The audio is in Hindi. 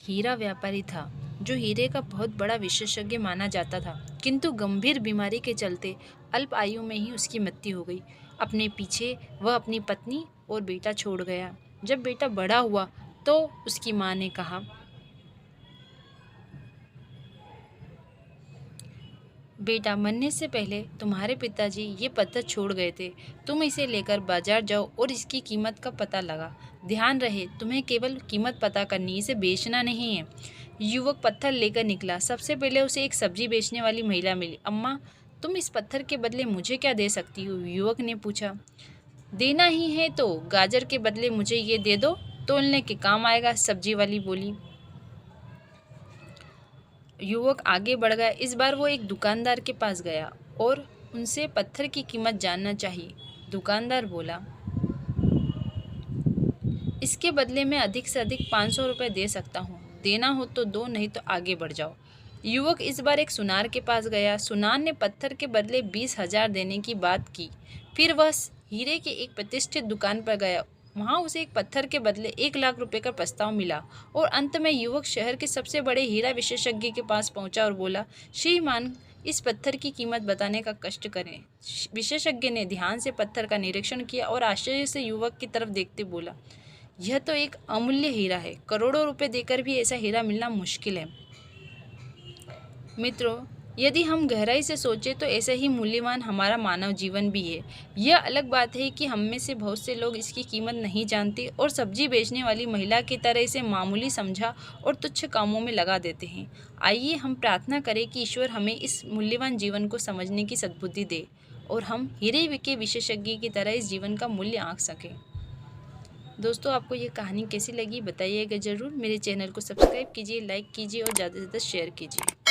हीरा व्यापारी था जो हीरे का बहुत बड़ा विशेषज्ञ माना जाता था, किंतु गंभीर बीमारी के चलते अल्प आयु में ही उसकी मृत्यु हो गई। अपने पीछे वह अपनी पत्नी और बेटा छोड़ गया। जब बेटा बड़ा हुआ तो उसकी माँ ने कहा, बेटा, मरने से पहले तुम्हारे पिताजी ये पत्थर छोड़ गए थे। तुम इसे लेकर बाजार जाओ और इसकी कीमत का पता लगा। ध्यान रहे, तुम्हें केवल कीमत पता करनी, इसे बेचना नहीं है। युवक पत्थर लेकर निकला। सबसे पहले उसे एक सब्जी बेचने वाली महिला मिली। अम्मा, तुम इस पत्थर के बदले मुझे क्या दे सकती हो? युवक ने पूछा। देना ही है तो गाजर के बदले मुझे ये दे दो, तोलने के काम आएगा, सब्जी वाली बोली। युवक आगे बढ़ गया। इस बार वो एक दुकानदार के पास गया और उनसे पत्थर की कीमत जानना चाहिए। दुकानदार बोला, इसके बदले मैं अधिक से अधिक 500 रुपये दे सकता हूँ। देना हो तो दो, नहीं तो आगे बढ़ जाओ। युवक इस बार एक सुनार के पास गया। सुनार ने पत्थर के बदले 20,000 देने की बात की। फिर वह हीरे की एक प्रतिष्ठित दुकान पर गया। वहाँ उसे एक पत्थर के बदले 1 लाख रुपए का प्रस्ताव मिला और अंत में युवक शहर के सबसे बड़े हीरा विशेषज्ञ के पास पहुंचा और बोला, श्रीमान, इस पत्थर की कीमत बताने का कष्ट करें। विशेषज्ञ ने ध्यान से पत्थर का निरीक्षण किया और आश्चर्य से युवक की तरफ देखते बोला, यह तो एक अमूल्य हीरा है। करोड़ों रुपए देकर भी ऐसा हीरा मिलना मुश्किल है। मित्रों, यदि हम गहराई से सोचें तो ऐसा ही मूल्यवान हमारा मानव जीवन भी है। यह अलग बात है कि हम में से बहुत से लोग इसकी कीमत नहीं जानते और सब्जी बेचने वाली महिला की तरह इसे मामूली समझा और तुच्छ कामों में लगा देते हैं। आइए हम प्रार्थना करें कि ईश्वर हमें इस मूल्यवान जीवन को समझने की सद्बुद्धि दे और हम हीरे के विशेषज्ञ की तरह इस जीवन का मूल्य आंक सकें। दोस्तों, आपको ये कहानी कैसी लगी बताइएगा ज़रूर। मेरे चैनल को सब्सक्राइब कीजिए, लाइक कीजिए और ज़्यादा से ज़्यादा शेयर कीजिए।